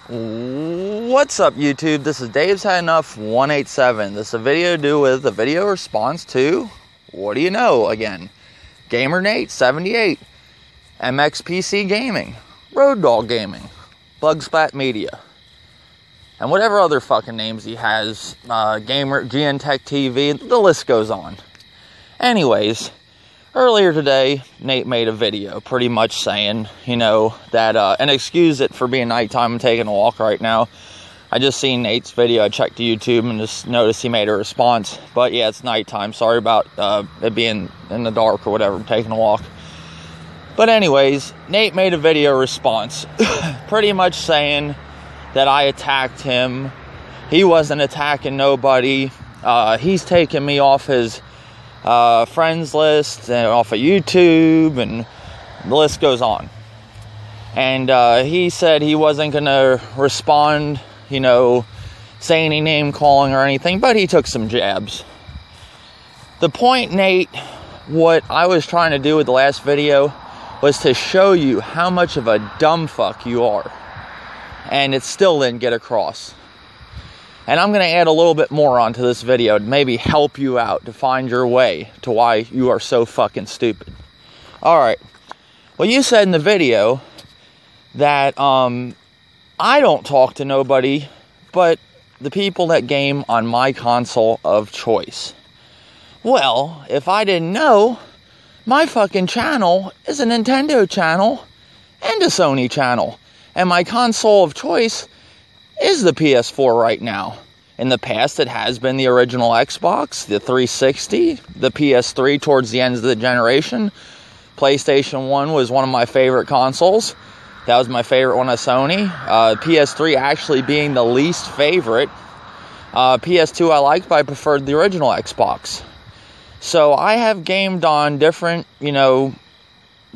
What's up, YouTube? This is Dave's Had Enough 187. This is a video to do with a video response to, what do you know, again, Gamernate 78, MXPC Gaming, Road Dog Gaming, Bugsplat Media, and whatever other fucking names he has, GN Tech TV, the list goes on. Anyways, earlier today, Nate made a video pretty much saying, that, and excuse it for being nighttime, I'm taking a walk right now. I just seen Nate's video, I checked YouTube and just noticed he made a response. But yeah, it's nighttime, sorry about it being in the dark or whatever, taking a walk. But anyways, Nate made a video response, pretty much saying that I attacked him. He wasn't attacking nobody. He's taking me off his friends list and off of YouTube, and the list goes on. And he said he wasn't gonna respond, say any name calling or anything, but he took some jabs. The point, Nate, what I was trying to do with the last video was to show you how much of a dumb fuck you are, and it still didn't get across. And I'm going to add a little bit more onto this video to maybe help you out to find your way to why you are so fucking stupid. Alright. Well, you said in the video that I don't talk to nobody but the people that game on my console of choice. Well, if I didn't know, my fucking channel is a Nintendo channel and a Sony channel. And my console of choice is the PS4 right now. In the past, it has been the original Xbox, the 360, the PS3 towards the end of the generation. PlayStation 1 was one of my favorite consoles. That was my favorite one of Sony. PS3 actually being the least favorite. PS2 I liked, but I preferred the original Xbox. So I have gamed on different,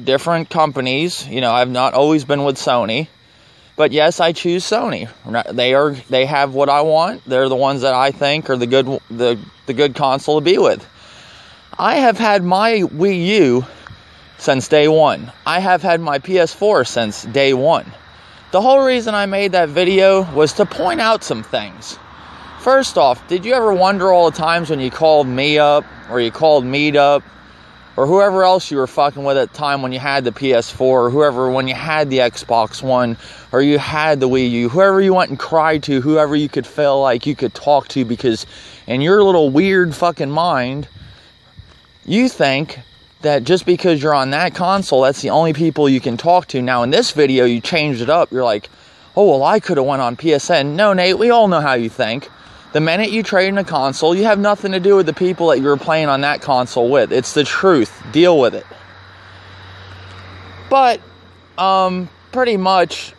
different companies. I've not always been with Sony. But yes, I choose Sony. They have what I want. They're the ones that I think are the good console to be with. I have had my Wii U since day one. I have had my PS4 since day one. The whole reason I made that video was to point out some things. First off, did you ever wonder all the times when you called me up, or you called Meet up, or whoever else you were fucking with at the time when you had the PS4, or whoever when you had the Xbox One, or you had the Wii U, whoever you went and cried to, whoever you could feel like you could talk to, because in your little weird fucking mind, you think that just because you're on that console, that's the only people you can talk to. Now in this video, you changed it up. You're like, oh, well, I could have went on PSN. No, Nate, we all know how you think. The minute you trade in a console, you have nothing to do with the people that you were playing on that console with. It's the truth. Deal with it. But, pretty much,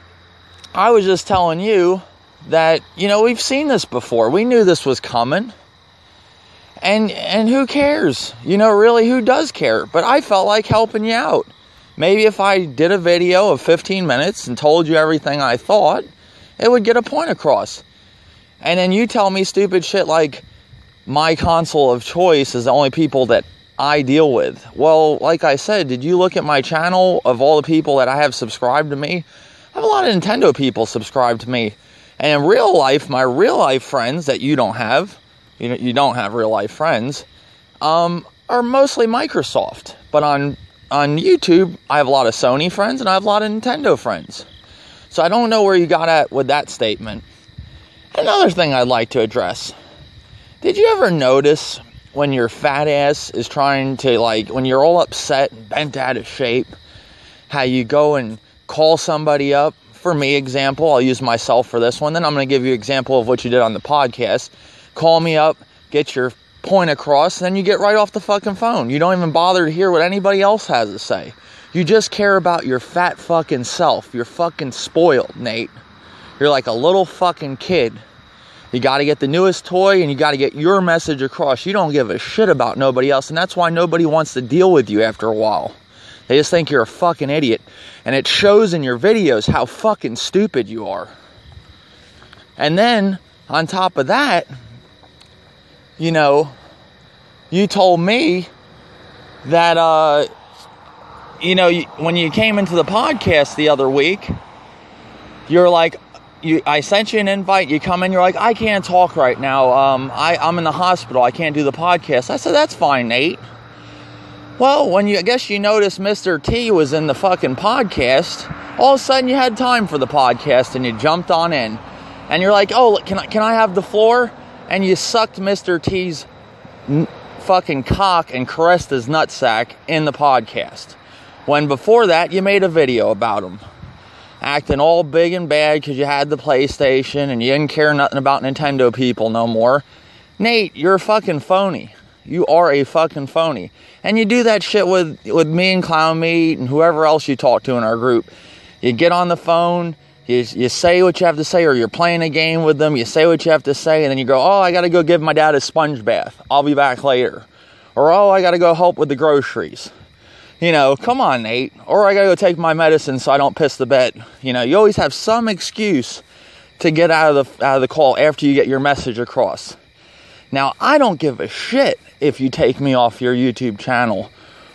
I was just telling you that, we've seen this before. We knew this was coming. And who cares? Really, who does care? But I felt like helping you out. Maybe if I did a video of 15 minutes and told you everything I thought, it would get a point across. And then you tell me stupid shit like my console of choice is the only people that I deal with. Well, like I said, did you look at my channel of all the people that I have subscribed to me? I have a lot of Nintendo people subscribed to me. And in real life, my real life friends that you don't have, you don't have real life friends, are mostly Microsoft. But on YouTube, I have a lot of Sony friends and I have a lot of Nintendo friends. So I don't know where you got at with that statement. Another thing I'd like to address. Did you ever notice when your fat ass is trying to, when you're all upset and bent out of shape, how you go and call somebody up? For me, example, I'll use myself for this one. Then I'm going to give you an example of what you did on the podcast. Call me up, get your point across, and then you get right off the fucking phone. You don't even bother to hear what anybody else has to say. You just care about your fat fucking self. You're fucking spoiled, Nate. You're like a little fucking kid. You got to get the newest toy and you got to get your message across. You don't give a shit about nobody else, and that's why nobody wants to deal with you after a while. They just think you're a fucking idiot, and it shows in your videos how fucking stupid you are. And then, on top of that, you told me that, when you came into the podcast the other week, you're like, I sent you an invite. You come in, you're like, I can't talk right now. I'm in the hospital. I can't do the podcast. I said, that's fine, Nate. Well, I guess you noticed Mr. T was in the fucking podcast, all of a sudden you had time for the podcast and you jumped on in. And you're like, oh, can I have the floor? And you sucked Mr. T's fucking cock and caressed his nutsack in the podcast. When before that, you made a video about him. Acting all big and bad because you had the PlayStation and you didn't care nothing about Nintendo people no more. Nate, you're a fucking phony. You are a fucking phony. And you do that shit with me and Clown Meat and whoever else you talk to in our group. You get on the phone, you say what you have to say, or you're playing a game with them, you say what you have to say, and then you go, oh, I gotta go give my dad a sponge bath. I'll be back later. Or, oh, I gotta go help with the groceries. You know, come on, Nate. Or I gotta go take my medicine so I don't piss the bed. You know, you always have some excuse to get out of the call after you get your message across. Now, I don't give a shit if you take me off your YouTube channel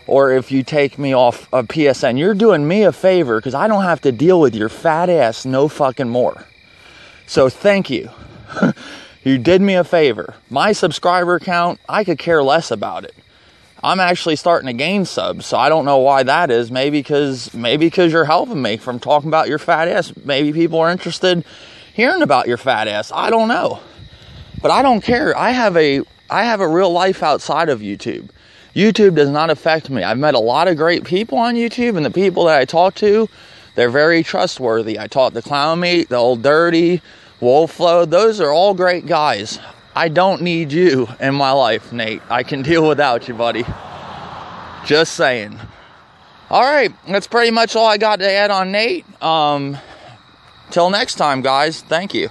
or if you take me off of PSN. You're doing me a favor because I don't have to deal with your fat ass no fucking more. So thank you. You did me a favor. My subscriber count, I could care less about it. I'm actually starting to gain subs, so I don't know why that is. Maybe because you're helping me from talking about your fat ass. Maybe people are interested hearing about your fat ass. I don't know. But I don't care. I have a real life outside of YouTube. YouTube does not affect me. I've met a lot of great people on YouTube, and the people that I talk to, they're very trustworthy. I talked to Clown Meat, the Old Dirty, Wolflow. Those are all great guys. I don't need you in my life, Nate. I can deal without you, buddy. Just saying. All right, that's pretty much all I got to add on Nate. Till next time, guys. Thank you.